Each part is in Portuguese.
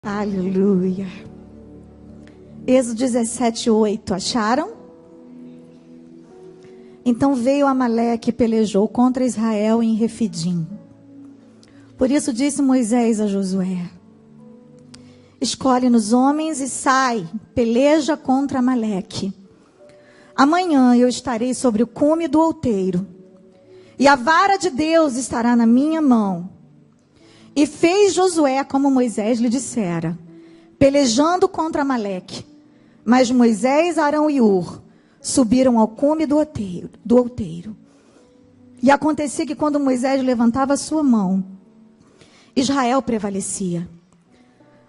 Aleluia. Êxodo 17:8, acharam? Então veio Amaleque e pelejou contra Israel em Refidim. Por isso disse Moisés a Josué: escolhe-nos homens e sai, peleja contra Amaleque. Amanhã eu estarei sobre o cume do outeiro, e a vara de Deus estará na minha mão. E fez Josué como Moisés lhe dissera, pelejando contra Amaleque. Mas Moisés, Arão e Hur subiram ao cume do outeiro. E acontecia que quando Moisés levantava a sua mão, Israel prevalecia.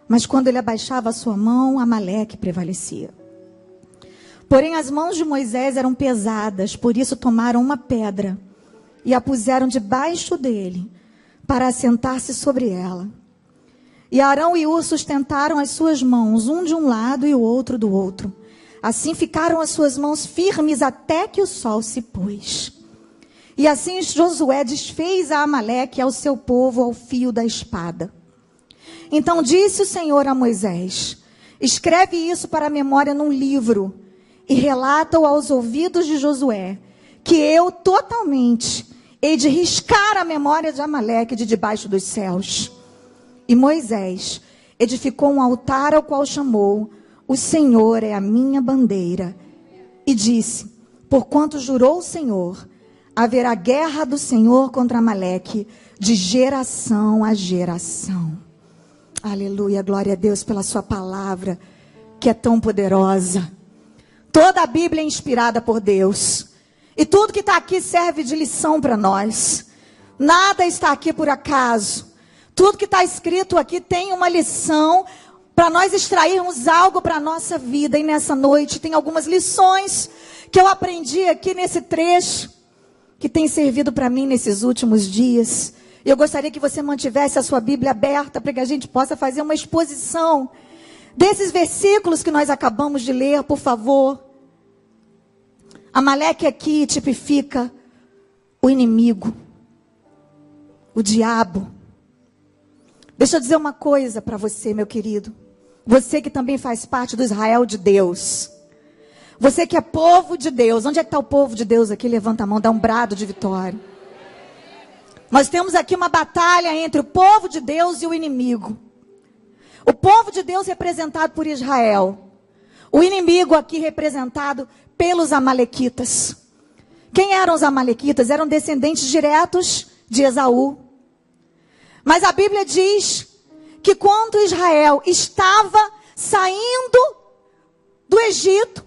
Mas quando ele abaixava a sua mão, Amaleque prevalecia. Porém as mãos de Moisés eram pesadas, por isso tomaram uma pedra e a puseram debaixo dele, para assentar-se sobre ela. E Arão e Hur sustentaram as suas mãos, um de um lado e o outro do outro. Assim ficaram as suas mãos firmes até que o sol se pôs. E assim Josué desfez a Amaleque e ao seu povo ao fio da espada. Então disse o Senhor a Moisés: escreve isso para a memória num livro e relata-o aos ouvidos de Josué, que eu totalmente hei de riscar a memória de Amaleque de debaixo dos céus. E Moisés edificou um altar ao qual chamou: o Senhor é a minha bandeira. E disse: porquanto jurou o Senhor, haverá guerra do Senhor contra Amaleque de geração a geração. Aleluia, glória a Deus pela sua palavra, que é tão poderosa. Toda a Bíblia é inspirada por Deus. E tudo que está aqui serve de lição para nós. Nada está aqui por acaso. Tudo que está escrito aqui tem uma lição para nós extrairmos algo para a nossa vida. E nessa noite tem algumas lições que eu aprendi aqui nesse trecho, que tem servido para mim nesses últimos dias. E eu gostaria que você mantivesse a sua Bíblia aberta para que a gente possa fazer uma exposição desses versículos que nós acabamos de ler, por favor. Amaleque aqui tipifica o inimigo, o diabo. Deixa eu dizer uma coisa para você, meu querido. Você que também faz parte do Israel de Deus. Você que é povo de Deus. Onde é que está o povo de Deus aqui? Levanta a mão, dá um brado de vitória. Nós temos aqui uma batalha entre o povo de Deus e o inimigo. O povo de Deus representado por Israel. O inimigo aqui representado pelos amalequitas. Quem eram os amalequitas? Eram descendentes diretos de Esaú. Mas a Bíblia diz que quando Israel estava saindo do Egito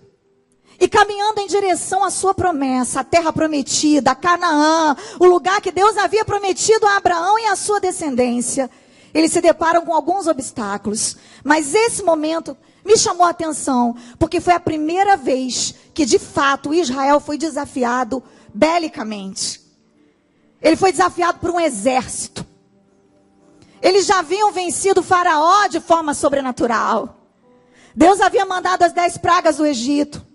e caminhando em direção à sua promessa, a terra prometida, a Canaã, o lugar que Deus havia prometido a Abraão e a sua descendência, eles se deparam com alguns obstáculos. Mas esse momento me chamou a atenção, porque foi a primeira vez que de fato Israel foi desafiado belicamente. Ele foi desafiado por um exército. Eles já haviam vencido o faraó de forma sobrenatural. Deus havia mandado as 10 pragas do Egito.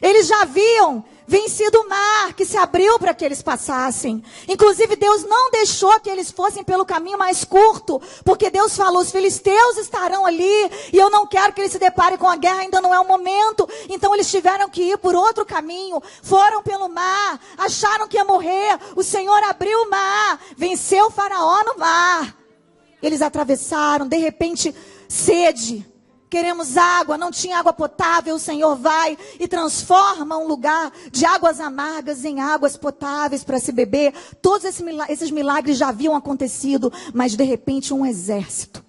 Eles já haviam vencido o mar que se abriu para que eles passassem. Inclusive Deus não deixou que eles fossem pelo caminho mais curto, porque Deus falou: os filisteus estarão ali e eu não quero que eles se deparem com a guerra, ainda não é o momento. Então eles tiveram que ir por outro caminho, foram pelo mar, acharam que ia morrer. O Senhor abriu o mar, venceu o faraó no mar. Eles atravessaram, de repente, sede. Queremos água, não tinha água potável. O Senhor vai e transforma um lugar de águas amargas em águas potáveis para se beber. Todos esses milagres já haviam acontecido, mas de repente um exército.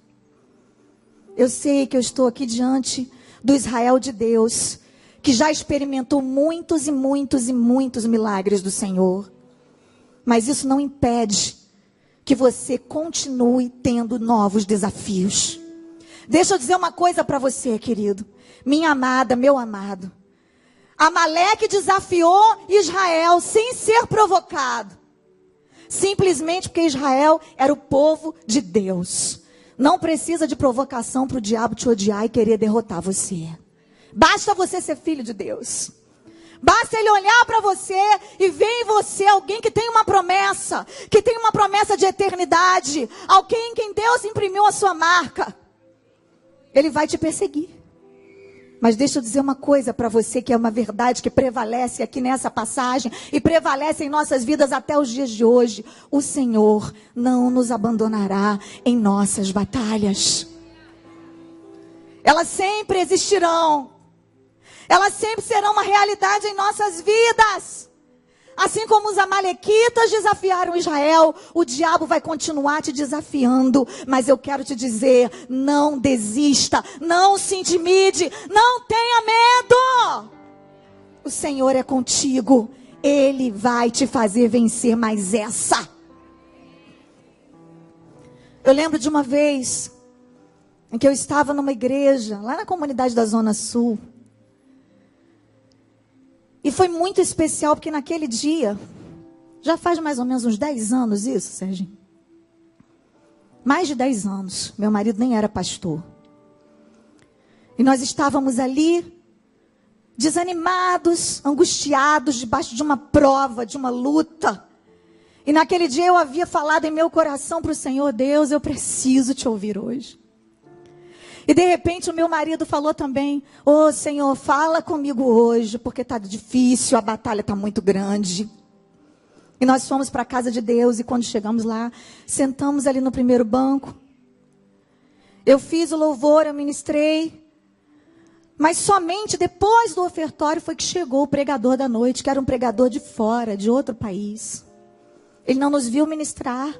Eu sei que eu estou aqui diante do Israel de Deus, que já experimentou muitos e muitos e muitos milagres do Senhor. Mas isso não impede que você continue tendo novos desafios. Deixa eu dizer uma coisa para você, querido. Minha amada, meu amado. Amaleque desafiou Israel sem ser provocado. Simplesmente porque Israel era o povo de Deus. Não precisa de provocação para o diabo te odiar e querer derrotar você. Basta você ser filho de Deus. Basta ele olhar para você e ver em você alguém que tem uma promessa. Que tem uma promessa de eternidade. Alguém em quem Deus imprimiu a sua marca. ele vai te perseguir. Mas deixa eu dizer uma coisa para você, que é uma verdade que prevalece aqui nessa passagem e prevalece em nossas vidas até os dias de hoje. O Senhor não nos abandonará em nossas batalhas. Elas sempre existirão. Elas sempre serão uma realidade em nossas vidas. Assim como os amalequitas desafiaram Israel, o diabo vai continuar te desafiando. Mas eu quero te dizer, não desista, não se intimide, não tenha medo. O Senhor é contigo, Ele vai te fazer vencer mais essa. Eu lembro de uma vez em que eu estava numa igreja, lá na comunidade da Zona Sul. E foi muito especial, porque naquele dia, já faz mais ou menos uns 10 anos isso, Serginho. Mais de 10 anos, meu marido nem era pastor. E nós estávamos ali, desanimados, angustiados, debaixo de uma prova, de uma luta. E naquele dia eu havia falado em meu coração para o Senhor: Deus, eu preciso te ouvir hoje. E de repente o meu marido falou também: ô Senhor, fala comigo hoje, porque está difícil, a batalha está muito grande. E nós fomos para a casa de Deus, e quando chegamos lá, sentamos ali no primeiro banco. Eu fiz o louvor, eu ministrei. Mas somente depois do ofertório foi que chegou o pregador da noite, que era um pregador de fora, de outro país. Ele não nos viu ministrar,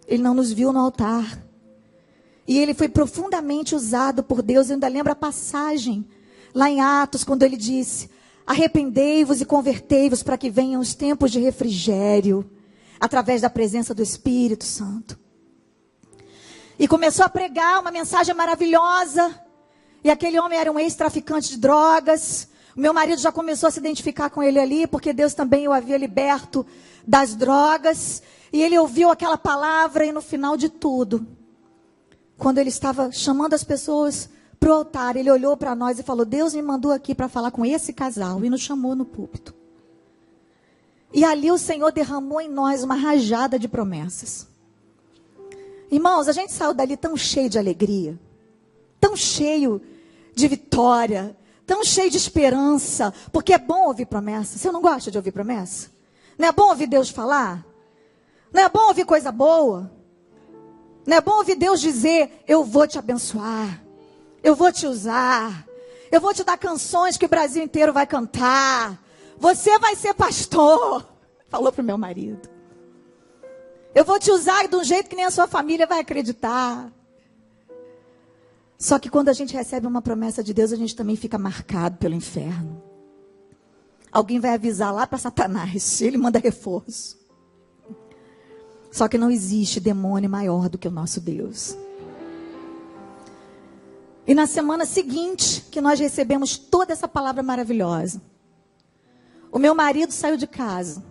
ele não nos viu no altar. E ele foi profundamente usado por Deus. Eu ainda lembro a passagem lá em Atos, quando ele disse: arrependei-vos e convertei-vos para que venham os tempos de refrigério, através da presença do Espírito Santo. E começou a pregar uma mensagem maravilhosa. E aquele homem era um ex-traficante de drogas. O meu marido já começou a se identificar com ele ali, porque Deus também o havia liberto das drogas. E ele ouviu aquela palavra, e no final de tudo, quando ele estava chamando as pessoas para o altar, ele olhou para nós e falou: Deus me mandou aqui para falar com esse casal. E nos chamou no púlpito. E ali o Senhor derramou em nós uma rajada de promessas. Irmãos, a gente saiu dali tão cheio de alegria, tão cheio de vitória, tão cheio de esperança. Porque é bom ouvir promessa. Você não gosta de ouvir promessa? Não é bom ouvir Deus falar? Não é bom ouvir coisa boa? Não é bom ouvir Deus dizer: eu vou te abençoar, eu vou te usar, eu vou te dar canções que o Brasil inteiro vai cantar, você vai ser pastor. Falou para o meu marido: eu vou te usar de um jeito que nem a sua família vai acreditar. Só que quando a gente recebe uma promessa de Deus, a gente também fica marcado pelo inferno. Alguém vai avisar lá para Satanás, ele manda reforço. Só que não existe demônio maior do que o nosso Deus. E na semana seguinte, que nós recebemos toda essa palavra maravilhosa, o meu marido saiu de casa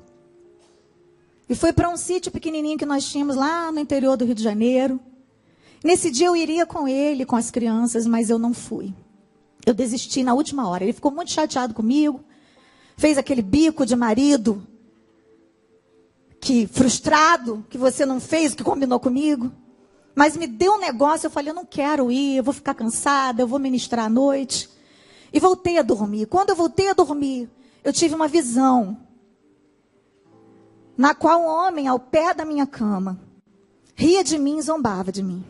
e foi para um sítio pequenininho que nós tínhamos lá no interior do Rio de Janeiro. Nesse dia eu iria com ele, com as crianças, mas eu não fui. Eu desisti na última hora. Ele ficou muito chateado comigo, fez aquele bico de marido, que frustrado, que você não fez o que combinou comigo. Mas me deu um negócio, eu falei: eu não quero ir, eu vou ficar cansada, eu vou ministrar à noite. E voltei a dormir. Quando eu voltei a dormir, eu tive uma visão, na qual um homem ao pé da minha cama ria de mim e zombava de mim.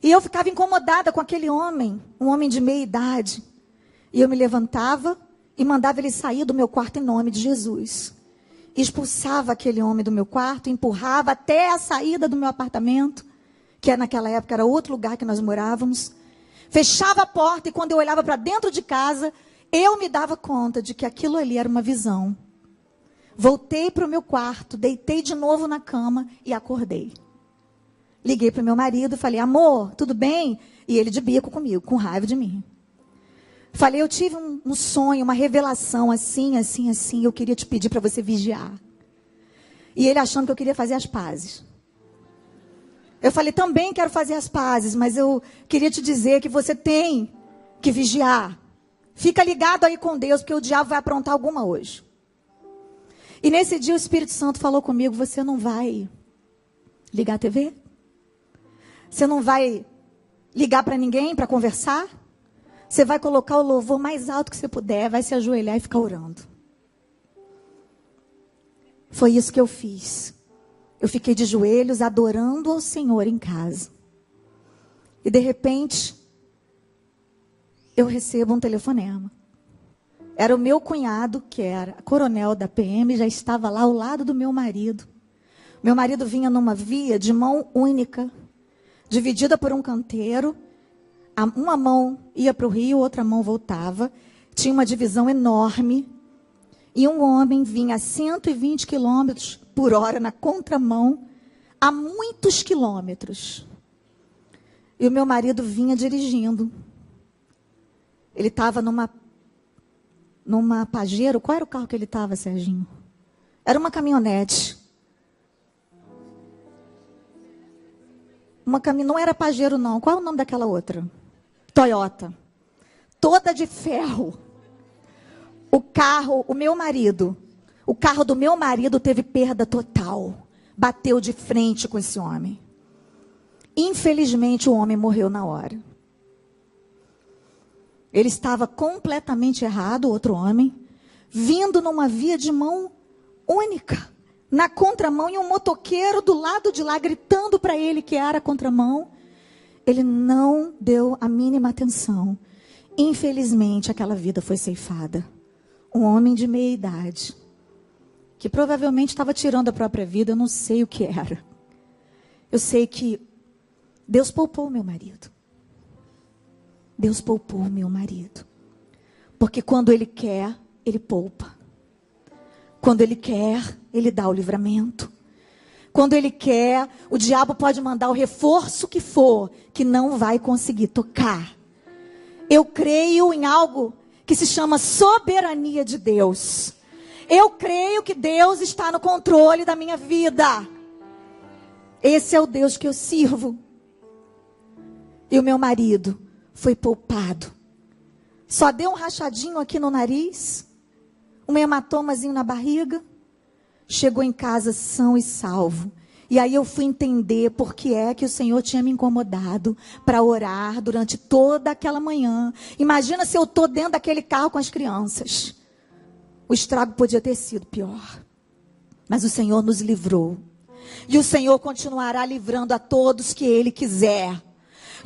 E eu ficava incomodada com aquele homem, um homem de meia idade. E eu me levantava e mandava ele sair do meu quarto em nome de Jesus. Expulsava aquele homem do meu quarto, empurrava até a saída do meu apartamento, que naquela época era outro lugar que nós morávamos. Fechava a porta, e quando eu olhava para dentro de casa, eu me dava conta de que aquilo ali era uma visão. Voltei para o meu quarto, deitei de novo na cama e acordei. Liguei para o meu marido e falei: amor, tudo bem? E ele de bico comigo, com raiva de mim. Falei: eu tive um sonho, uma revelação assim, assim, assim. Eu queria te pedir para você vigiar. E ele achando que eu queria fazer as pazes. Eu falei: também quero fazer as pazes, mas eu queria te dizer que você tem que vigiar. Fica ligado aí com Deus, porque o diabo vai aprontar alguma hoje. E nesse dia o Espírito Santo falou comigo: você não vai ligar a TV? Você não vai ligar para ninguém para conversar. Você vai colocar o louvor mais alto que você puder, vai se ajoelhar e ficar orando. Foi isso que eu fiz. Eu fiquei de joelhos adorando ao Senhor em casa. E de repente, eu recebo um telefonema. Era o meu cunhado, que era coronel da PM, já estava lá ao lado do meu marido. Meu marido vinha numa via de mão única, dividida por um canteiro. Uma mão ia para o rio, outra mão voltava. Tinha uma divisão enorme. E um homem vinha a 120 quilômetros por hora na contramão, a muitos quilômetros. E o meu marido vinha dirigindo. Ele estava numa Pajero. Qual era o carro que ele estava, Serginho? Era uma caminhonete. Não era Pajero, não. Qual é o nome daquela outra? Toyota. Toda de ferro. O carro do meu marido teve perda total. Bateu de frente com esse homem. Infelizmente, o homem morreu na hora. Ele estava completamente errado, o outro homem, vindo numa via de mão única, na contramão, e um motoqueiro do lado de lá gritando para ele que era a contramão. Ele não deu a mínima atenção. Infelizmente, aquela vida foi ceifada. Um homem de meia idade, que provavelmente estava tirando a própria vida, eu não sei o que era. Eu sei que Deus poupou meu marido. Deus poupou meu marido. Porque quando Ele quer, Ele poupa. Quando Ele quer, Ele dá o livramento. Quando Ele quer, o diabo pode mandar o reforço que for, que não vai conseguir tocar. Eu creio em algo que se chama soberania de Deus. Eu creio que Deus está no controle da minha vida. Esse é o Deus que eu sirvo. E o meu marido foi poupado. Só deu um rachadinho aqui no nariz, um hematomazinho na barriga. Chegou em casa são e salvo. E aí eu fui entender por que é que o Senhor tinha me incomodado para orar durante toda aquela manhã. Imagina se eu estou dentro daquele carro com as crianças. O estrago podia ter sido pior. Mas o Senhor nos livrou. E o Senhor continuará livrando a todos que Ele quiser.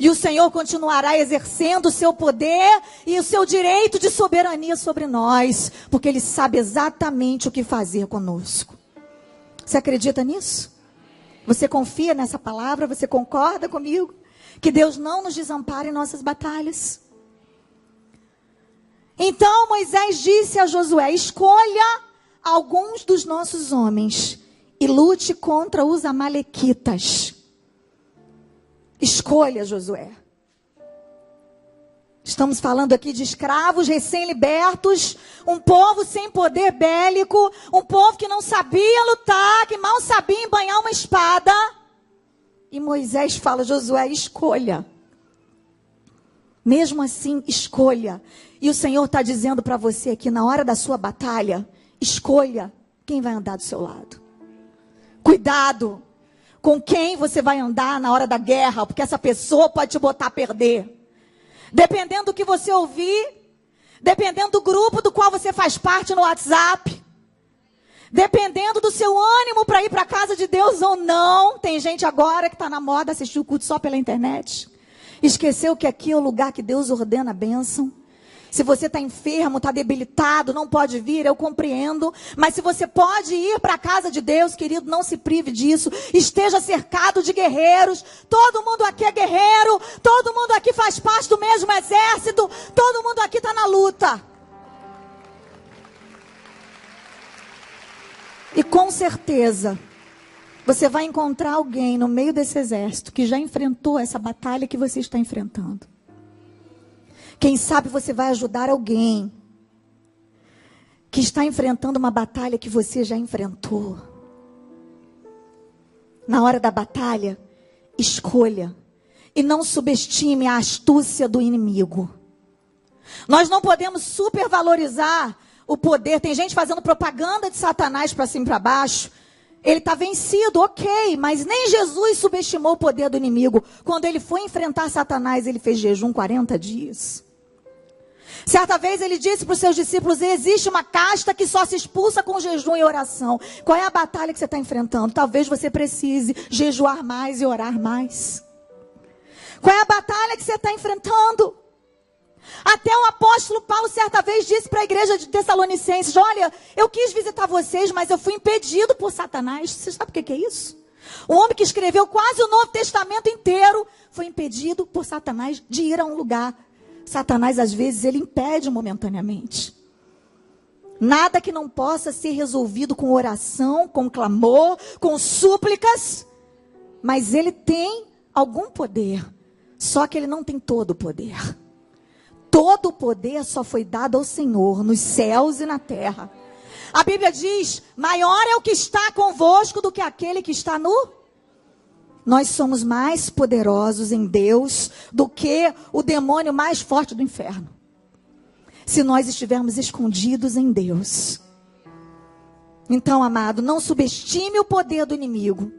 E o Senhor continuará exercendo o seu poder e o seu direito de soberania sobre nós. Porque Ele sabe exatamente o que fazer conosco. Você acredita nisso? Você confia nessa palavra? Você concorda comigo? Que Deus não nos desampara em nossas batalhas. Então Moisés disse a Josué: escolha alguns dos nossos homens e lute contra os amalequitas. Escolha, Josué. Estamos falando aqui de escravos recém-libertos, um povo sem poder bélico, um povo que não sabia lutar, que mal sabia embanhar uma espada. E Moisés fala: Josué, escolha. Mesmo assim, escolha. E o Senhor está dizendo para você aqui, na hora da sua batalha, escolha quem vai andar do seu lado. Cuidado com quem você vai andar na hora da guerra, porque essa pessoa pode te botar a perder. Dependendo do que você ouvir, dependendo do grupo do qual você faz parte no WhatsApp, dependendo do seu ânimo para ir para a casa de Deus ou não. Tem gente agora que está na moda assistir o culto só pela internet. Esqueceu que aqui é o lugar que Deus ordena a bênção. Se você está enfermo, está debilitado, não pode vir, eu compreendo. Mas se você pode ir para a casa de Deus, querido, não se prive disso. Esteja cercado de guerreiros. Todo mundo aqui é guerreiro. Todo mundo aqui faz parte do mesmo exército. Todo mundo aqui está na luta. E com certeza, você vai encontrar alguém no meio desse exército que já enfrentou essa batalha que você está enfrentando. Quem sabe você vai ajudar alguém que está enfrentando uma batalha que você já enfrentou. Na hora da batalha, escolha e não subestime a astúcia do inimigo. Nós não podemos supervalorizar o poder. Tem gente fazendo propaganda de Satanás para cima e para baixo. Ele está vencido, ok, mas nem Jesus subestimou o poder do inimigo. Quando ele foi enfrentar Satanás, ele fez jejum 40 dias. Certa vez ele disse para os seus discípulos: existe uma casta que só se expulsa com jejum e oração. Qual é a batalha que você está enfrentando? Talvez você precise jejuar mais e orar mais. Qual é a batalha que você está enfrentando? Até o apóstolo Paulo certa vez disse para a igreja de Tessalonicenses: olha, eu quis visitar vocês, mas eu fui impedido por Satanás. Você sabe o que é isso? O homem que escreveu quase o Novo Testamento inteiro foi impedido por Satanás de ir a um lugar. Satanás, às vezes, ele impede momentaneamente. Nada que não possa ser resolvido com oração, com clamor, com súplicas. Mas ele tem algum poder. Só que ele não tem todo o poder. Todo o poder só foi dado ao Senhor, nos céus e na terra. A Bíblia diz: maior é o que está convosco do que aquele que está no... Nós somos mais poderosos em Deus do que o demônio mais forte do inferno. Se nós estivermos escondidos em Deus. Então, amado, não subestime o poder do inimigo.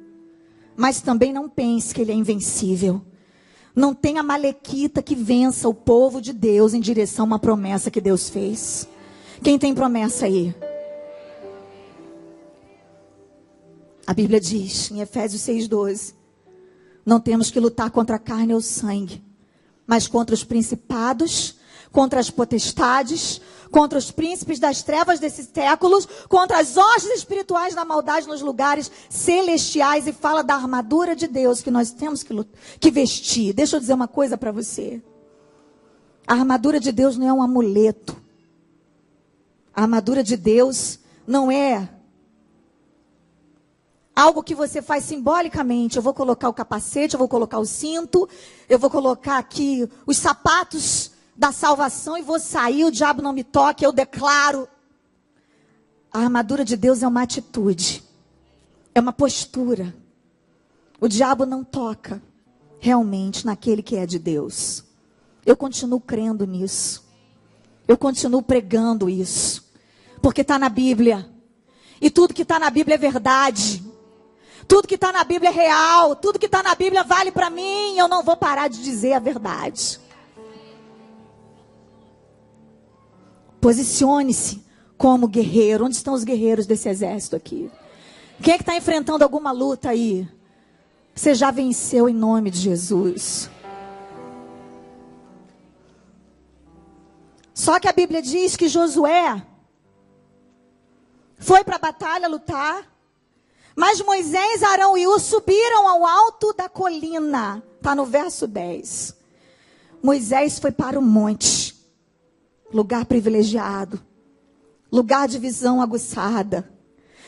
Mas também não pense que ele é invencível. Não tenha malequita que vença o povo de Deus em direção a uma promessa que Deus fez. Quem tem promessa aí? A Bíblia diz em Efésios 6,12. Não temos que lutar contra a carne ou sangue, mas contra os principados, contra as potestades, contra os príncipes das trevas desses séculos, contra as hostes espirituais da maldade nos lugares celestiais. E fala da armadura de Deus que nós temos que vestir. Deixa eu dizer uma coisa para você. A armadura de Deus não é um amuleto. A armadura de Deus não é algo que você faz simbolicamente. Eu vou colocar o capacete, eu vou colocar o cinto, eu vou colocar aqui os sapatos da salvação e vou sair, o diabo não me toque, eu declaro. A armadura de Deus é uma atitude, é uma postura. O diabo não toca realmente naquele que é de Deus. Eu continuo crendo nisso. Eu continuo pregando isso. Porque está na Bíblia. E tudo que está na Bíblia é verdade. Tudo que está na Bíblia é real. Tudo que está na Bíblia vale para mim. Eu não vou parar de dizer a verdade. Posicione-se como guerreiro. Onde estão os guerreiros desse exército aqui? Quem é que está enfrentando alguma luta aí? Você já venceu em nome de Jesus. Só que a Bíblia diz que Josué foi para a batalha lutar. Mas Moisés, Arão e Hur subiram ao alto da colina. Está no verso 10. Moisés foi para o monte. Lugar privilegiado. Lugar de visão aguçada.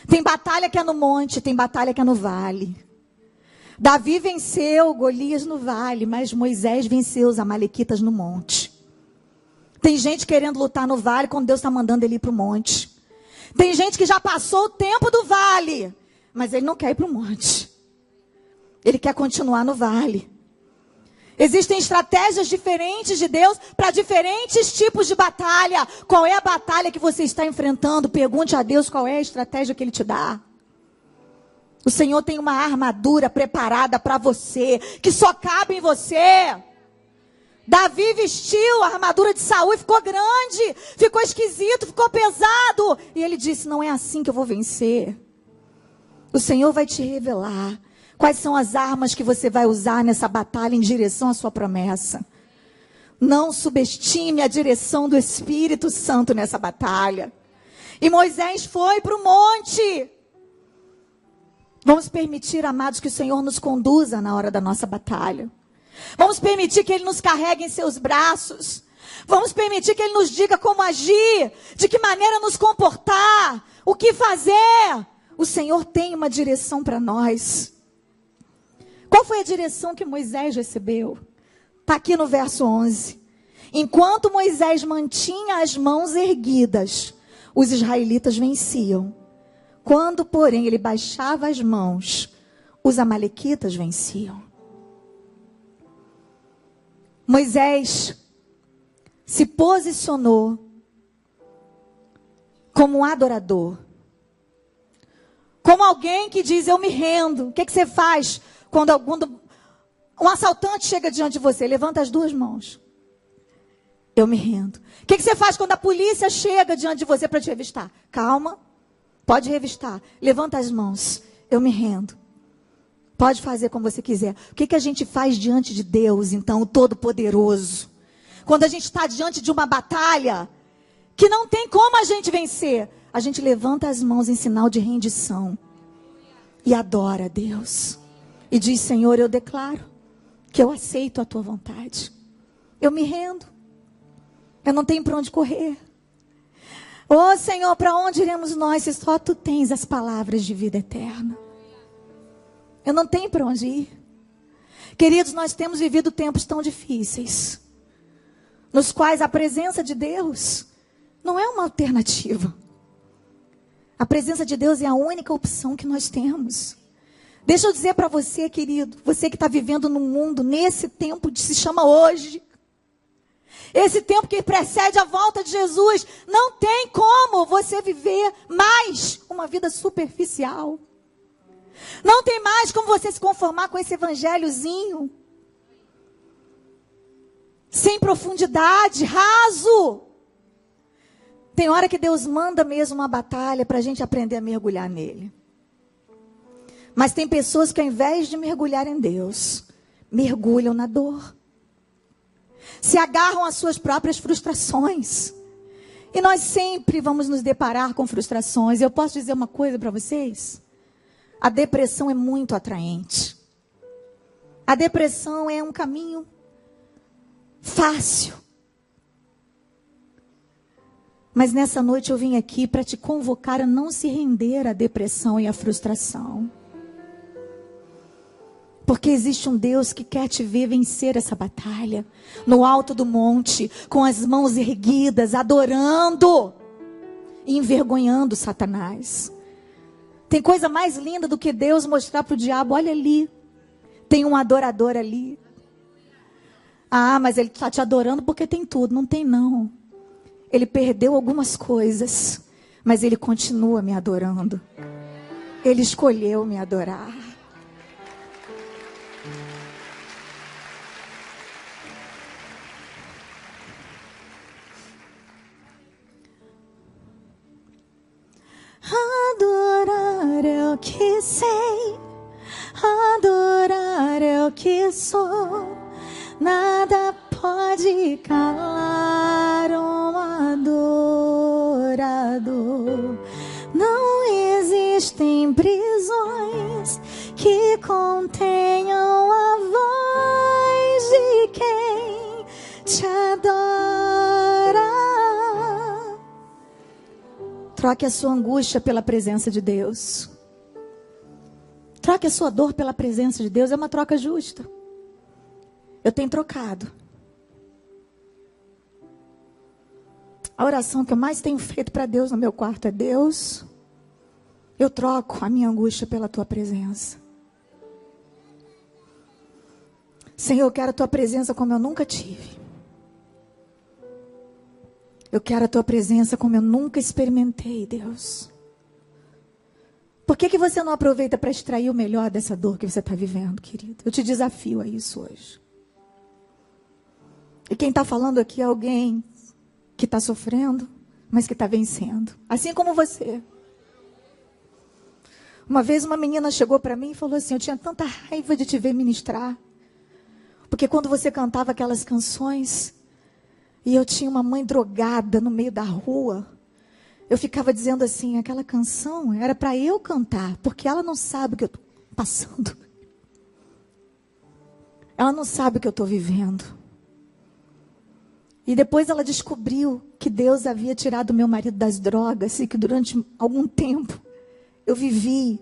Tem batalha que é no monte, tem batalha que é no vale. Davi venceu Golias no vale, mas Moisés venceu os amalequitas no monte. Tem gente querendo lutar no vale quando Deus está mandando ele ir para o monte. Tem gente que já passou o tempo do vale, mas ele não quer ir para o monte. Ele quer continuar no vale. Existem estratégias diferentes de Deus para diferentes tipos de batalha. Qual é a batalha que você está enfrentando? Pergunte a Deus qual é a estratégia que Ele te dá. O Senhor tem uma armadura preparada para você, que só cabe em você. Davi vestiu a armadura de Saul e ficou grande, ficou esquisito, ficou pesado. E ele disse: não é assim que eu vou vencer. O Senhor vai te revelar quais são as armas que você vai usar nessa batalha em direção à sua promessa. Não subestime a direção do Espírito Santo nessa batalha. E Moisés foi para o monte. Vamos permitir, amados, que o Senhor nos conduza na hora da nossa batalha. Vamos permitir que Ele nos carregue em seus braços. Vamos permitir que Ele nos diga como agir, de que maneira nos comportar, o que fazer. O Senhor tem uma direção para nós. Qual foi a direção que Moisés recebeu? Está aqui no verso 11. Enquanto Moisés mantinha as mãos erguidas, os israelitas venciam. Quando, porém, ele baixava as mãos, os amalequitas venciam. Moisés se posicionou como um adorador. Como alguém que diz, eu me rendo. O que você faz quando um assaltante chega diante de você? Levanta as duas mãos. Eu me rendo. O que você faz quando a polícia chega diante de você para te revistar? Calma. Pode revistar. Levanta as mãos. Eu me rendo. Pode fazer como você quiser. O que a gente faz diante de Deus, então, o Todo-Poderoso? Quando a gente está diante de uma batalha que não tem como a gente vencer, a gente levanta as mãos em sinal de rendição e adora a Deus. E diz, Senhor, eu declaro que eu aceito a tua vontade. Eu me rendo. Eu não tenho para onde correr. Ô Senhor, para onde iremos nós se só tu tens as palavras de vida eterna? Eu não tenho para onde ir. Queridos, nós temos vivido tempos tão difíceis, nos quais a presença de Deus não é uma alternativa. A presença de Deus é a única opção que nós temos. Deixa eu dizer para você, querido, você que está vivendo no mundo, nesse tempo que se chama hoje, esse tempo que precede a volta de Jesus, não tem como você viver mais uma vida superficial. Não tem mais como você se conformar com esse evangelhozinho, sem profundidade, raso. Tem hora que Deus manda mesmo uma batalha para a gente aprender a mergulhar nele. Mas tem pessoas que ao invés de mergulhar em Deus, mergulham na dor. Se agarram às suas próprias frustrações. E nós sempre vamos nos deparar com frustrações. Eu posso dizer uma coisa para vocês? A depressão é muito atraente. A depressão é um caminho fácil. Mas nessa noite eu vim aqui para te convocar a não se render à depressão e à frustração. Porque existe um Deus que quer te ver vencer essa batalha. No alto do monte, com as mãos erguidas, adorando e envergonhando Satanás. Tem coisa mais linda do que Deus mostrar para o diabo, olha ali, tem um adorador ali. Ah, mas ele está te adorando porque tem tudo. Não tem não. Ele perdeu algumas coisas, mas ele continua me adorando. Ele escolheu me adorar. Adorar é o que sei, adorar é o que sou. Nada pode calar um adorador. Não existem prisões que contenham a voz de quem te adora. Troque a sua angústia pela presença de Deus. Troque a sua dor pela presença de Deus. É uma troca justa. Eu tenho trocado. A oração que eu mais tenho feito para Deus no meu quarto é: Deus, eu troco a minha angústia pela tua presença. Senhor, eu quero a tua presença como eu nunca tive. Eu quero a tua presença como eu nunca experimentei, Deus. Por que você não aproveita para extrair o melhor dessa dor que você está vivendo, querido? Eu te desafio a isso hoje. E quem está falando aqui é alguém que está sofrendo, mas que está vencendo. Assim como você. Uma vez uma menina chegou para mim e falou assim: eu tinha tanta raiva de te ver ministrar. Porque quando você cantava aquelas canções, e eu tinha uma mãe drogada no meio da rua, eu ficava dizendo assim: aquela canção era para eu cantar, porque ela não sabe o que eu estou passando. Ela não sabe o que eu estou vivendo. E depois ela descobriu que Deus havia tirado meu marido das drogas e que durante algum tempo eu vivi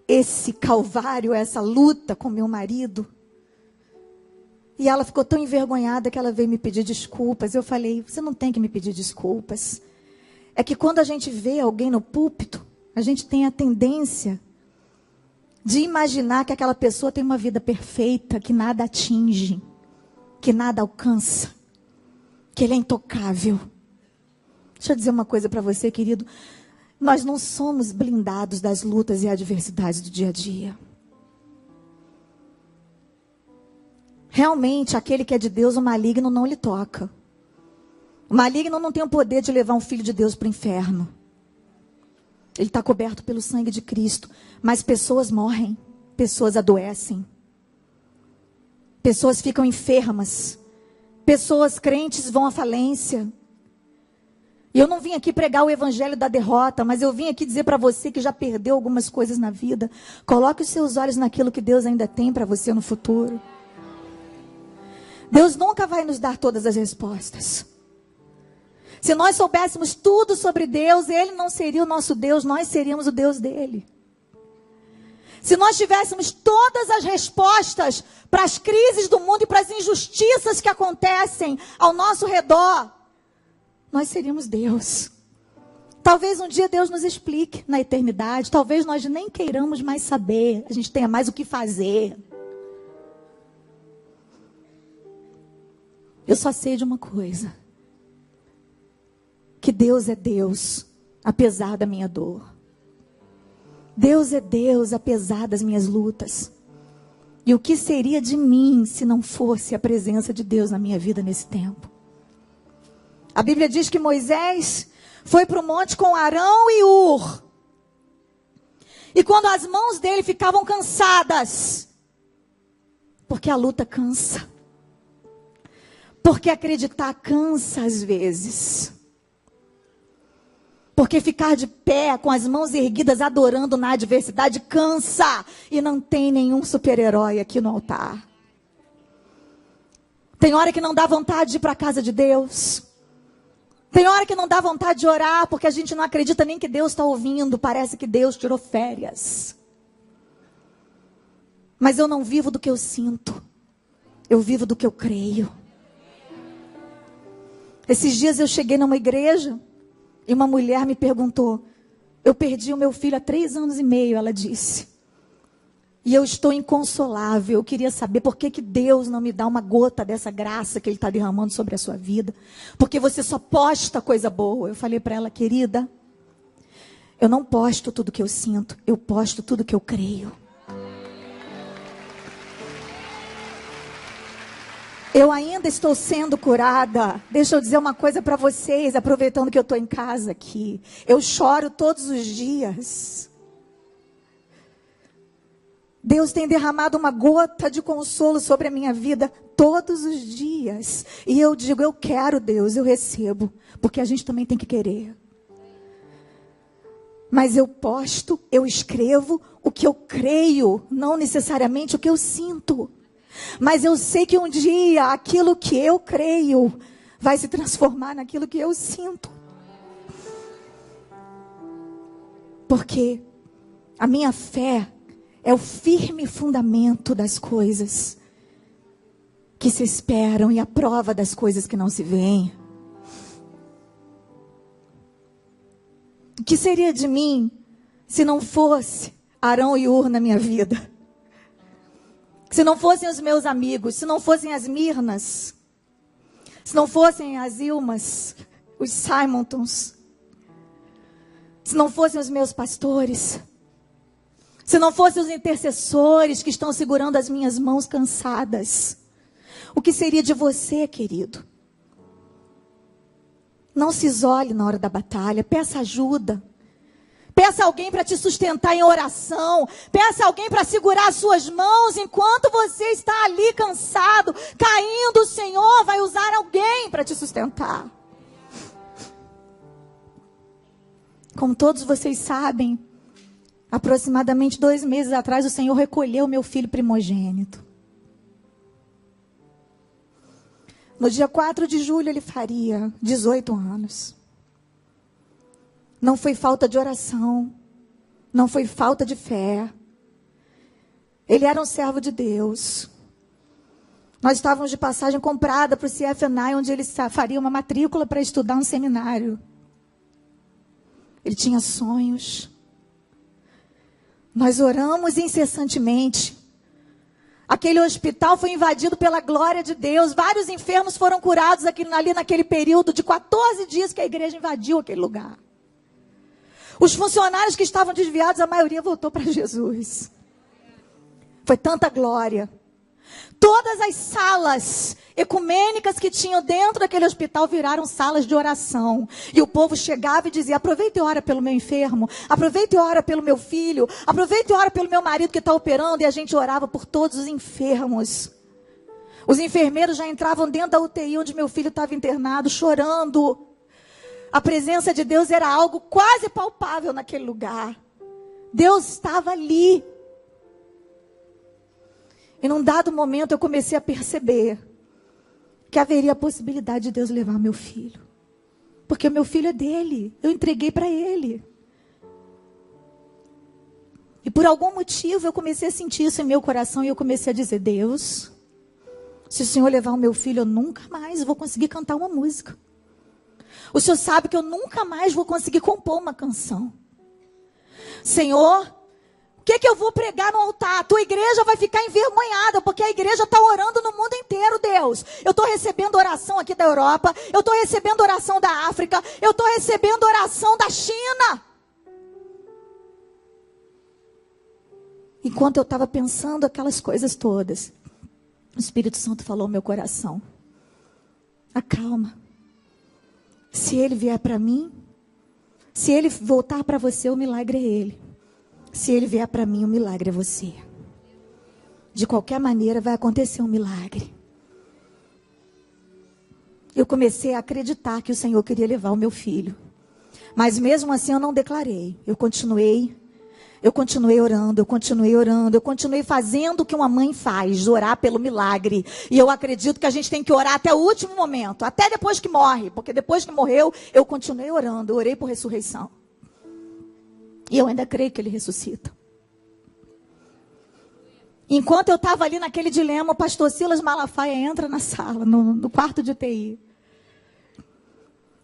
esse calvário, essa luta com meu marido. E ela ficou tão envergonhada que ela veio me pedir desculpas. Eu falei: você não tem que me pedir desculpas. É que quando a gente vê alguém no púlpito, a gente tem a tendência de imaginar que aquela pessoa tem uma vida perfeita, que nada atinge, que nada alcança, que ele é intocável. Deixa eu dizer uma coisa para você, querido. Nós não somos blindados das lutas e adversidades do dia a dia. Realmente, aquele que é de Deus, o maligno não lhe toca. O maligno não tem o poder de levar um filho de Deus para o inferno. Ele está coberto pelo sangue de Cristo. Mas pessoas morrem, pessoas adoecem. Pessoas ficam enfermas. Pessoas crentes vão à falência. E eu não vim aqui pregar o evangelho da derrota, mas eu vim aqui dizer para você que já perdeu algumas coisas na vida. Coloque os seus olhos naquilo que Deus ainda tem para você no futuro. Deus nunca vai nos dar todas as respostas. Se nós soubéssemos tudo sobre Deus, Ele não seria o nosso Deus, nós seríamos o Deus dele. Se nós tivéssemos todas as respostas para as crises do mundo e para as injustiças que acontecem ao nosso redor, nós seríamos Deus. Talvez um dia Deus nos explique na eternidade. Talvez nós nem queiramos mais saber. A gente tenha mais o que fazer. Eu só sei de uma coisa. Que Deus é Deus, apesar da minha dor. Deus é Deus, apesar das minhas lutas. E o que seria de mim se não fosse a presença de Deus na minha vida nesse tempo? A Bíblia diz que Moisés foi para o monte com Arão e Hur. E quando as mãos dele ficavam cansadas, porque a luta cansa. Porque acreditar cansa às vezes. Porque ficar de pé com as mãos erguidas adorando na adversidade cansa. E não tem nenhum super-herói aqui no altar. Tem hora que não dá vontade de ir para a casa de Deus. Tem hora que não dá vontade de orar, porque a gente não acredita nem que Deus está ouvindo. Parece que Deus tirou férias. Mas eu não vivo do que eu sinto. Eu vivo do que eu creio. Esses dias eu cheguei numa igreja e uma mulher me perguntou. Eu perdi o meu filho há 3 anos e meio, ela disse. E eu estou inconsolável. Eu queria saber por que Deus não me dá uma gota dessa graça que Ele está derramando sobre a sua vida. Porque você só posta coisa boa. Eu falei para ela, querida, eu não posto tudo que eu sinto. Eu posto tudo que eu creio. Eu ainda estou sendo curada. Deixa eu dizer uma coisa para vocês, aproveitando que eu estou em casa aqui. Eu choro todos os dias. Deus tem derramado uma gota de consolo sobre a minha vida todos os dias. E eu digo, eu quero Deus, eu recebo. Porque a gente também tem que querer. Mas eu posto, eu escrevo o que eu creio, não necessariamente o que eu sinto. Mas eu sei que um dia aquilo que eu creio vai se transformar naquilo que eu sinto. Porque a minha fé é o firme fundamento das coisas que se esperam e a prova das coisas que não se veem. O que seria de mim se não fosse Arão e Hur na minha vida? Se não fossem os meus amigos, se não fossem as Mirnas, se não fossem as Ilmas, os Simontons, se não fossem os meus pastores, se não fossem os intercessores que estão segurando as minhas mãos cansadas, o que seria de você, querido? Não se isole na hora da batalha, peça ajuda. Peça alguém para te sustentar em oração. Peça alguém para segurar as suas mãos enquanto você está ali cansado, caindo. O Senhor vai usar alguém para te sustentar. Como todos vocês sabem, aproximadamente 2 meses atrás, o Senhor recolheu meu filho primogênito. No dia 4 de julho ele faria 18 anos. Não foi falta de oração. Não foi falta de fé. Ele era um servo de Deus. Nós estávamos de passagem comprada para o CFNI, onde ele faria uma matrícula para estudar um seminário. Ele tinha sonhos. Nós oramos incessantemente. Aquele hospital foi invadido pela glória de Deus. Vários enfermos foram curados ali naquele período de 14 dias que a igreja invadiu aquele lugar. Os funcionários que estavam desviados, a maioria voltou para Jesus. Foi tanta glória. Todas as salas ecumênicas que tinham dentro daquele hospital viraram salas de oração. E o povo chegava e dizia: aproveita e ora pelo meu enfermo, aproveita e ora pelo meu filho, aproveita e ora pelo meu marido que está operando. E a gente orava por todos os enfermos. Os enfermeiros já entravam dentro da UTI onde meu filho estava internado, chorando. A presença de Deus era algo quase palpável naquele lugar. Deus estava ali. E num dado momento eu comecei a perceber que haveria a possibilidade de Deus levar meu filho. Porque o meu filho é dele. Eu entreguei para ele. E por algum motivo eu comecei a sentir isso em meu coração. E eu comecei a dizer: Deus, se o Senhor levar o meu filho, eu nunca mais vou conseguir cantar uma música. O Senhor sabe que eu nunca mais vou conseguir compor uma canção. Senhor, o que eu vou pregar no altar? A tua igreja vai ficar envergonhada, porque a igreja está orando no mundo inteiro, Deus. Eu estou recebendo oração aqui da Europa, eu estou recebendo oração da África, eu estou recebendo oração da China. Enquanto eu estava pensando aquelas coisas todas, o Espírito Santo falou ao meu coração: acalma. Se ele vier para mim, se ele voltar para você, o milagre é ele. Se ele vier para mim, o milagre é você. De qualquer maneira vai acontecer um milagre. Eu comecei a acreditar que o Senhor queria levar o meu filho. Mas mesmo assim eu não declarei. Eu continuei orando, eu continuei fazendo o que uma mãe faz, orar pelo milagre. E eu acredito que a gente tem que orar até o último momento, até depois que morre, porque depois que morreu, eu continuei orando, eu orei por ressurreição. E eu ainda creio que ele ressuscita. Enquanto eu estava ali naquele dilema, o pastor Silas Malafaia entra na sala, no quarto de UTI.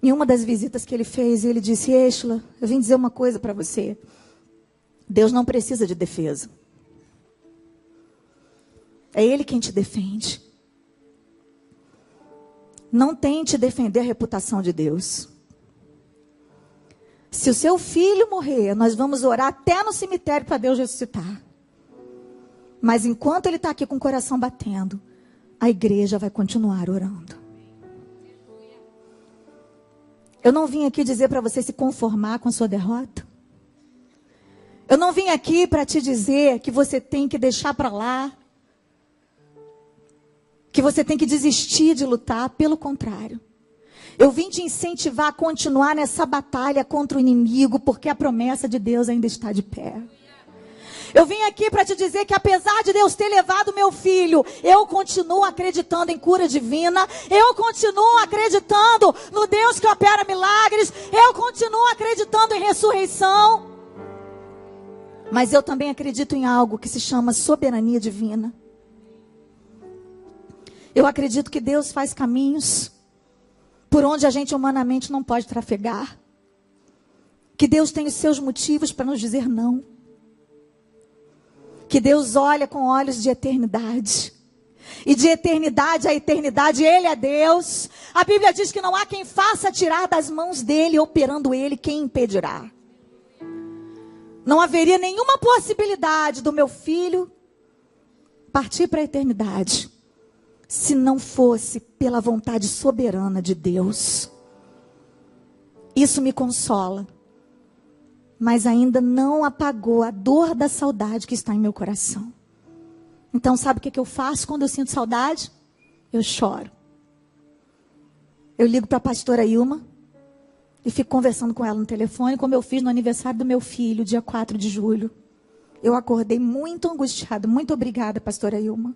Em uma das visitas que ele fez, ele disse: Êxola, eu vim dizer uma coisa para você. Deus não precisa de defesa. É Ele quem te defende. Não tente defender a reputação de Deus. Se o seu filho morrer, nós vamos orar até no cemitério para Deus ressuscitar. Mas enquanto ele está aqui com o coração batendo, a igreja vai continuar orando. Eu não vim aqui dizer para você se conformar com a sua derrota. Eu não vim aqui para te dizer que você tem que deixar para lá, que você tem que desistir de lutar. Pelo contrário, eu vim te incentivar a continuar nessa batalha contra o inimigo, porque a promessa de Deus ainda está de pé. Eu vim aqui para te dizer que apesar de Deus ter levado meu filho, eu continuo acreditando em cura divina, eu continuo acreditando no Deus que opera milagres, eu continuo acreditando em ressurreição. Mas eu também acredito em algo que se chama soberania divina. Eu acredito que Deus faz caminhos por onde a gente humanamente não pode trafegar. Que Deus tem os seus motivos para nos dizer não. Que Deus olha com olhos de eternidade. E de eternidade a eternidade, Ele é Deus. A Bíblia diz que não há quem faça tirar das mãos dEle, operando Ele, quem impedirá. Não haveria nenhuma possibilidade do meu filho partir para a eternidade, se não fosse pela vontade soberana de Deus. Isso me consola, mas ainda não apagou a dor da saudade que está em meu coração. Então sabe o que eu faço quando eu sinto saudade? Eu choro. Eu ligo para a pastora Ilma e fico conversando com ela no telefone, como eu fiz no aniversário do meu filho, dia 4 de julho. Eu acordei muito angustiada. Muito obrigada, pastora Ilma.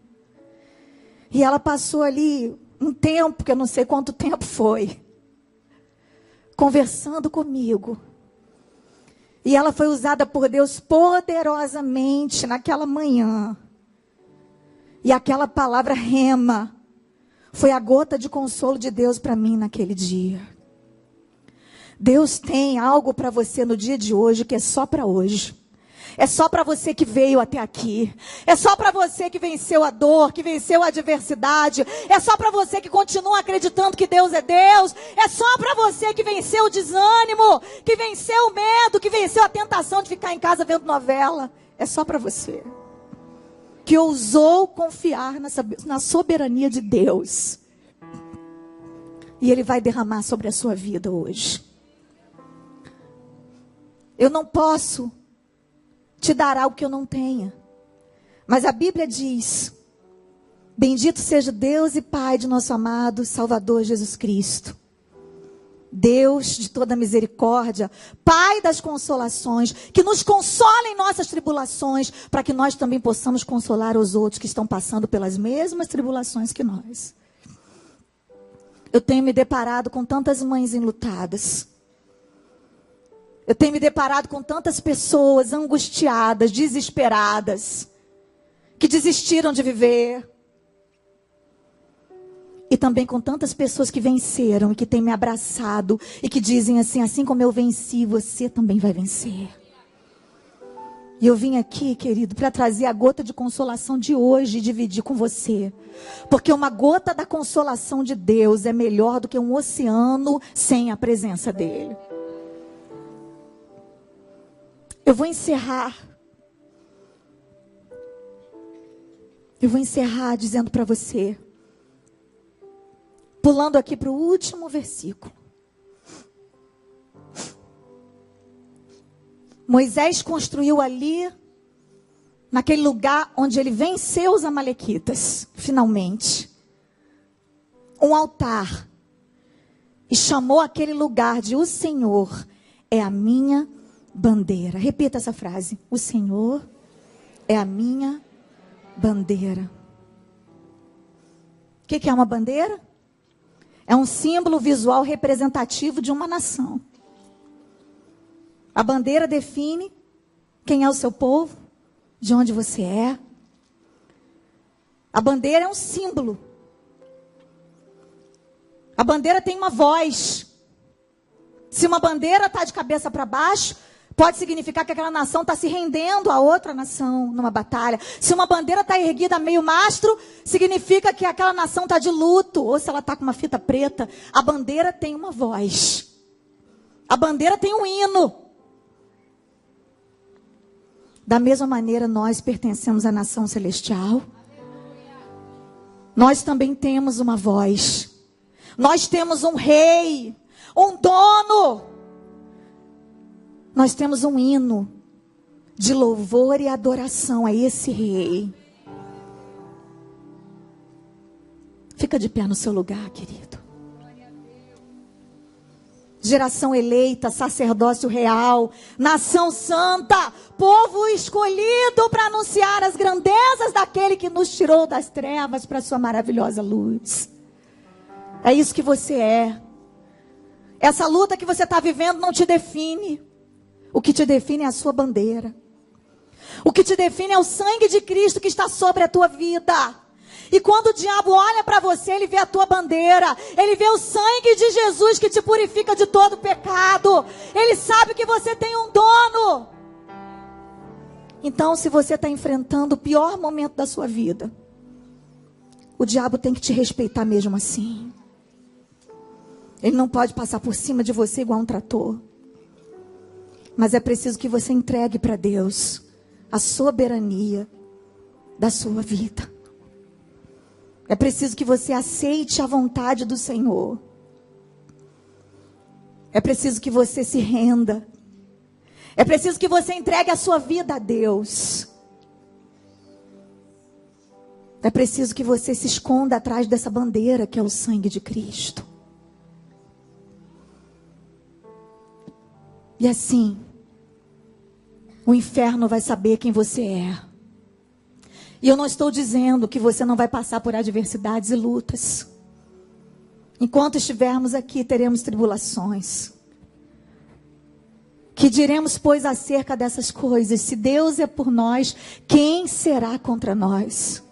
E ela passou ali um tempo, que eu não sei quanto tempo foi, conversando comigo. E ela foi usada por Deus poderosamente naquela manhã. E aquela palavra rema foi a gota de consolo de Deus para mim naquele dia. Deus tem algo para você no dia de hoje que é só para hoje. É só para você que veio até aqui. É só para você que venceu a dor, que venceu a adversidade. É só para você que continua acreditando que Deus é Deus. É só para você que venceu o desânimo, que venceu o medo, que venceu a tentação de ficar em casa vendo novela. É só para você que ousou confiar na soberania de Deus. E Ele vai derramar sobre a sua vida hoje. Eu não posso te dar algo que eu não tenha. Mas a Bíblia diz: bendito seja Deus e Pai de nosso amado Salvador Jesus Cristo. Deus de toda misericórdia, Pai das consolações, que nos consola em nossas tribulações, para que nós também possamos consolar os outros que estão passando pelas mesmas tribulações que nós. Eu tenho me deparado com tantas mães enlutadas. Eu tenho me deparado com tantas pessoas angustiadas, desesperadas, que desistiram de viver. E também com tantas pessoas que venceram e que têm me abraçado e que dizem assim: assim como eu venci, você também vai vencer. E eu vim aqui, querido, para trazer a gota de consolação de hoje e dividir com você. Porque uma gota da consolação de Deus é melhor do que um oceano sem a presença dEle. Eu vou encerrar dizendo para você, pulando aqui para o último versículo. Moisés construiu ali, naquele lugar onde ele venceu os amalequitas, finalmente, um altar. E chamou aquele lugar de: o Senhor é a minha bandeira. Repita essa frase: o Senhor é a minha bandeira. O que é uma bandeira? É um símbolo visual representativo de uma nação. A bandeira define quem é o seu povo, de onde você é. A bandeira é um símbolo. A bandeira tem uma voz. Se uma bandeira está de cabeça para baixo, pode significar que aquela nação está se rendendo a outra nação numa batalha. Se uma bandeira está erguida a meio mastro, significa que aquela nação está de luto. Ou se ela está com uma fita preta. A bandeira tem uma voz. A bandeira tem um hino. Da mesma maneira, nós pertencemos à nação celestial. Nós também temos uma voz. Nós temos um rei, um dono. Nós temos um hino de louvor e adoração a esse rei. Fica de pé no seu lugar, querido. Geração eleita, sacerdócio real, nação santa, povo escolhido para anunciar as grandezas daquele que nos tirou das trevas para a sua maravilhosa luz. É isso que você é. Essa luta que você está vivendo não te define. O que te define é a sua bandeira. O que te define é o sangue de Cristo que está sobre a tua vida. E quando o diabo olha para você, ele vê a tua bandeira. Ele vê o sangue de Jesus que te purifica de todo pecado. Ele sabe que você tem um dono. Então, se você está enfrentando o pior momento da sua vida, o diabo tem que te respeitar mesmo assim. Ele não pode passar por cima de você igual um trator. Mas é preciso que você entregue para Deus a soberania da sua vida. É preciso que você aceite a vontade do Senhor. É preciso que você se renda. É preciso que você entregue a sua vida a Deus. É preciso que você se esconda atrás dessa bandeira que é o sangue de Cristo. E assim, o inferno vai saber quem você é. E eu não estou dizendo que você não vai passar por adversidades e lutas. Enquanto estivermos aqui, teremos tribulações. Que diremos, pois, acerca dessas coisas? Se Deus é por nós, quem será contra nós?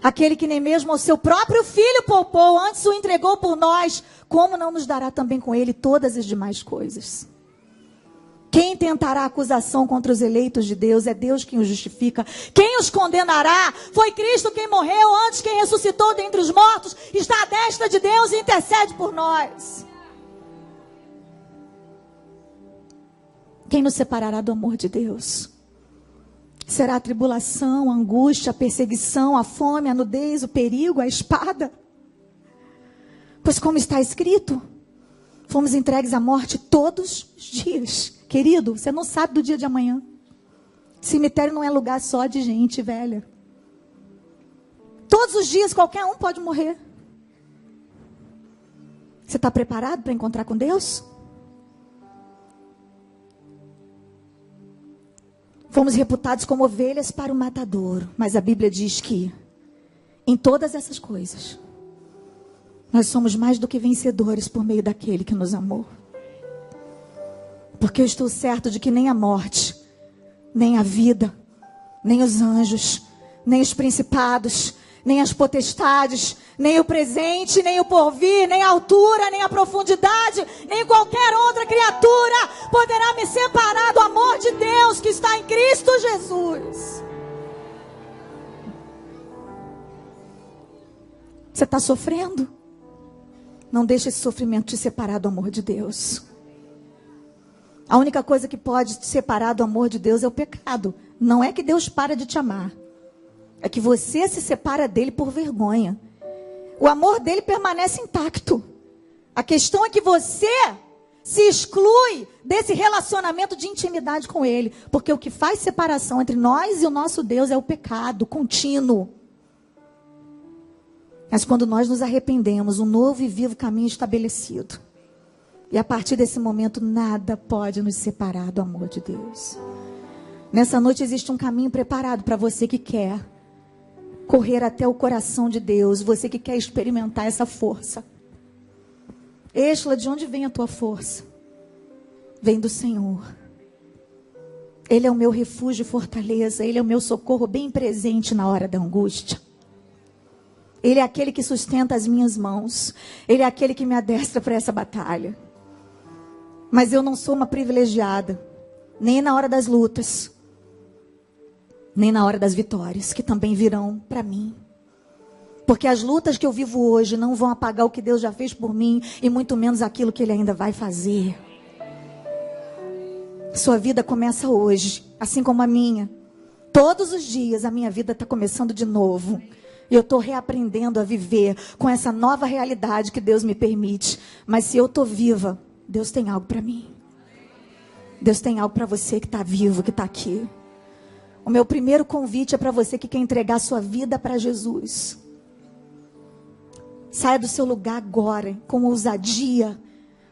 Aquele que nem mesmo ao seu próprio filho poupou, antes o entregou por nós, como não nos dará também com ele todas as demais coisas? Quem tentará acusação contra os eleitos de Deus? É Deus quem os justifica. Quem os condenará? Foi Cristo quem morreu, antes quem ressuscitou dentre os mortos, está à destra de Deus e intercede por nós. Quem nos separará do amor de Deus? Será a tribulação, a angústia, a perseguição, a fome, a nudez, o perigo, a espada? Pois como está escrito, fomos entregues à morte todos os dias. Querido, você não sabe do dia de amanhã. Cemitério não é lugar só de gente velha. Todos os dias qualquer um pode morrer. Você está preparado para encontrar com Deus? Fomos reputados como ovelhas para o matadouro. Mas a Bíblia diz que em todas essas coisas nós somos mais do que vencedores por meio daquele que nos amou. Porque eu estou certo de que nem a morte, nem a vida, nem os anjos, nem os principados, nem as potestades, nem o presente, nem o porvir, nem a altura, nem a profundidade, nem qualquer outra criatura poderá me separar do amor de Deus que está em Cristo Jesus. Você está sofrendo? Não deixe esse sofrimento te separar do amor de Deus. A única coisa que pode te separar do amor de Deus é o pecado. Não é que Deus para de te amar. É que você se separa dele por vergonha. O amor dele permanece intacto. A questão é que você se exclui desse relacionamento de intimidade com ele. Porque o que faz separação entre nós e o nosso Deus é o pecado contínuo. Mas quando nós nos arrependemos, um novo e vivo caminho estabelecido. E a partir desse momento, nada pode nos separar do amor de Deus. Nessa noite existe um caminho preparado para você que quer correr até o coração de Deus. Você que quer experimentar essa força. Êxola, de onde vem a tua força? Vem do Senhor. Ele é o meu refúgio e fortaleza. Ele é o meu socorro bem presente na hora da angústia. Ele é aquele que sustenta as minhas mãos. Ele é aquele que me adestra para essa batalha. Mas eu não sou uma privilegiada, nem na hora das lutas, nem na hora das vitórias, que também virão para mim. Porque as lutas que eu vivo hoje não vão apagar o que Deus já fez por mim, e muito menos aquilo que Ele ainda vai fazer. Sua vida começa hoje, assim como a minha. Todos os dias a minha vida está começando de novo. E eu estou reaprendendo a viver com essa nova realidade que Deus me permite. Mas se eu estou viva, Deus tem algo para mim. Deus tem algo para você que está vivo, que está aqui. O meu primeiro convite é para você que quer entregar sua vida para Jesus. Saia do seu lugar agora, com ousadia.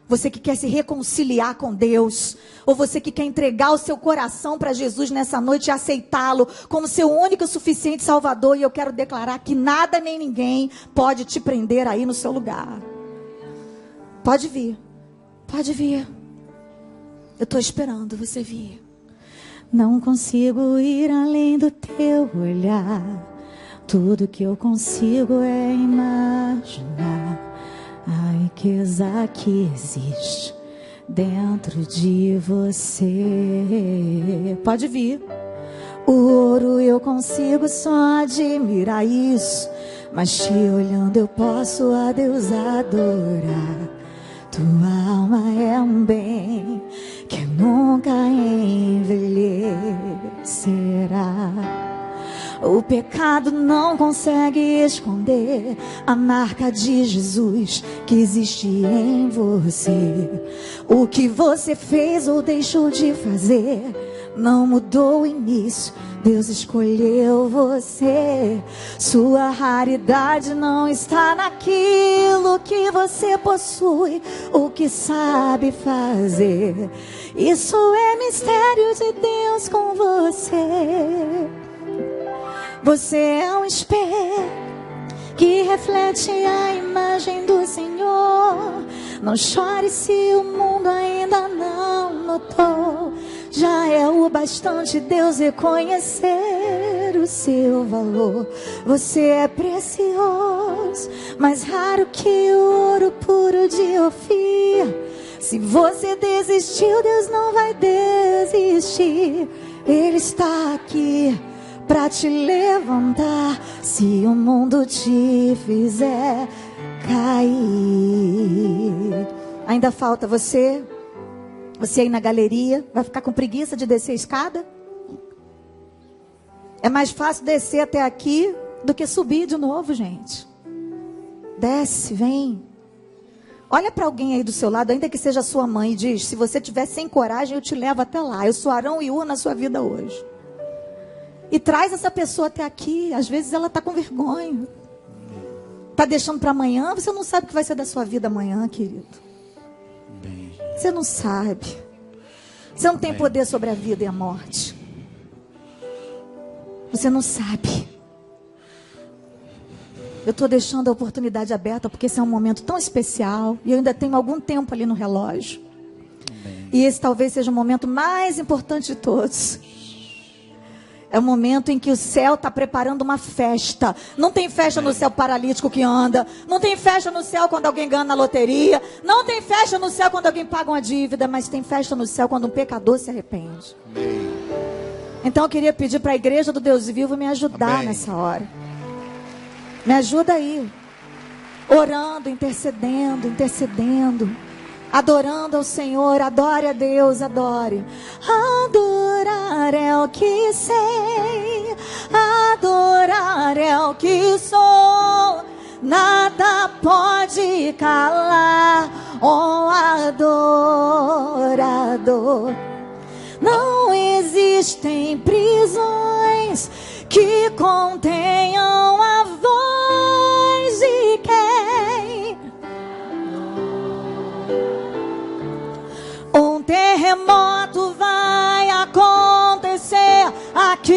Você que quer se reconciliar com Deus. Ou você que quer entregar o seu coração para Jesus nessa noite e aceitá-lo como seu único e suficiente Salvador. E eu quero declarar que nada nem ninguém pode te prender aí no seu lugar. Pode vir. Pode vir. Eu estou esperando você vir. Não consigo ir além do teu olhar. Tudo que eu consigo é imaginar a riqueza que existe dentro de você. Pode vir. O ouro eu consigo só admirar isso, mas te olhando eu posso a Deus adorar. Tua alma é um bem que nunca envelhecerá. O pecado não consegue esconder a marca de Jesus que existe em você. O que você fez ou deixou de fazer não mudou o início. Deus escolheu você. Sua raridade não está naquilo que você possui, o que sabe fazer. Isso é mistério de Deus com você. Você é um espelho que reflete a imagem do Senhor. Não chore se o mundo ainda não notou. Já é o bastante Deus reconhecer o seu valor. Você é precioso, mais raro que o ouro puro de Ofir. Se você desistiu, Deus não vai desistir. Ele está aqui para te levantar. Se o mundo te fizer cair. Ainda falta você aí na galeria. Vai ficar com preguiça de descer a escada? É mais fácil descer até aqui do que subir de novo, gente. Desce, vem. Olha para alguém aí do seu lado, ainda que seja sua mãe, e diz: se você tiver sem coragem, eu te levo até lá. Eu sou Arão e Ur na sua vida hoje. E traz essa pessoa até aqui. Às vezes ela está com vergonha. Está deixando para amanhã. Você não sabe o que vai ser da sua vida amanhã, querido. Você não sabe. Você não tem poder sobre a vida e a morte. Você não sabe. Eu estou deixando a oportunidade aberta porque esse é um momento tão especial. E eu ainda tenho algum tempo ali no relógio. Amém. E esse talvez seja o momento mais importante de todos. É o momento em que o céu está preparando uma festa. Não tem festa no céu paralítico que anda. Não tem festa no céu quando alguém ganha na loteria. Não tem festa no céu quando alguém paga uma dívida. Mas tem festa no céu quando um pecador se arrepende. Amém. Então eu queria pedir para a igreja do Deus vivo me ajudar. Amém. Nessa hora. Me ajuda aí. Orando, intercedendo. Adorando ao Senhor. Adore a Deus, adore. Adorar é o que sei. Adorar é o que sou. Nada pode calar o adorador. Não existem prisões que contenham a voz de quem um terremoto vai acontecer aqui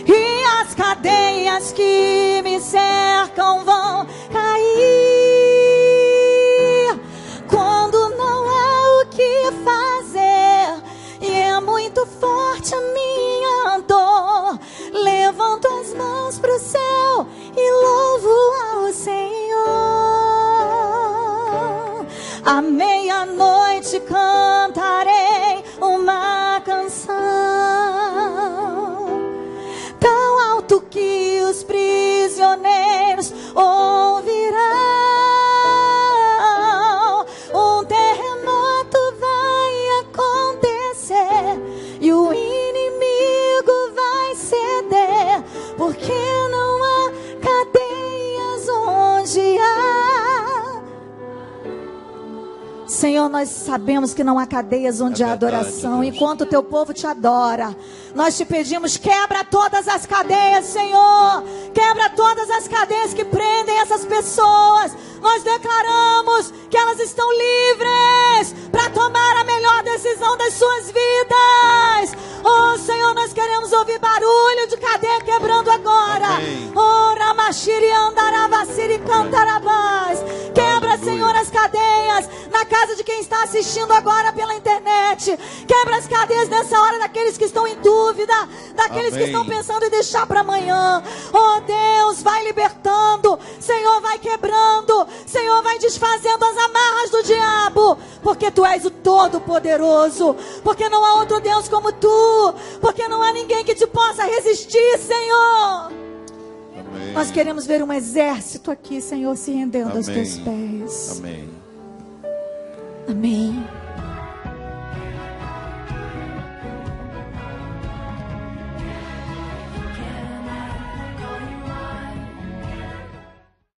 e as cadeias que me cercam vão cair quando não há o que fazer e é muito forte a minha dor. Levanto as mãos para o céu e louvo ao Senhor. À meia-noite cantarei uma canção tão alto que os prisioneiros ouvirão. Um terremoto vai acontecer e o inimigo vai ceder, porque não há cadeias onde há. Senhor, nós sabemos que não há cadeias onde há adoração. Enquanto o teu povo te adora, nós te pedimos: quebra todas as cadeias, Senhor. Quebra todas as cadeias que prendem essas pessoas. Nós declaramos que elas estão livres para tomar a melhor decisão das suas vidas. Oh, Senhor, nós queremos ouvir barulho de cadeia quebrando agora. Oh, Ramachiri Andaravaciri Cantarabás. Quebra, Senhor, as cadeias na casa de quem está assistindo agora pela internet. Quebra as cadeias nessa hora daqueles que estão em dúvida, daqueles que estão pensando em deixar para amanhã. Oh, Deus, vai libertando. Senhor, vai quebrando. Senhor, vai desfazendo as amarras do diabo, porque Tu és o Todo-Poderoso, porque não há outro Deus como Tu, porque não há ninguém que Te possa resistir, Senhor. Amém. Nós queremos ver um exército aqui, Senhor, se rendendo aos Teus pés. Amém. Amém.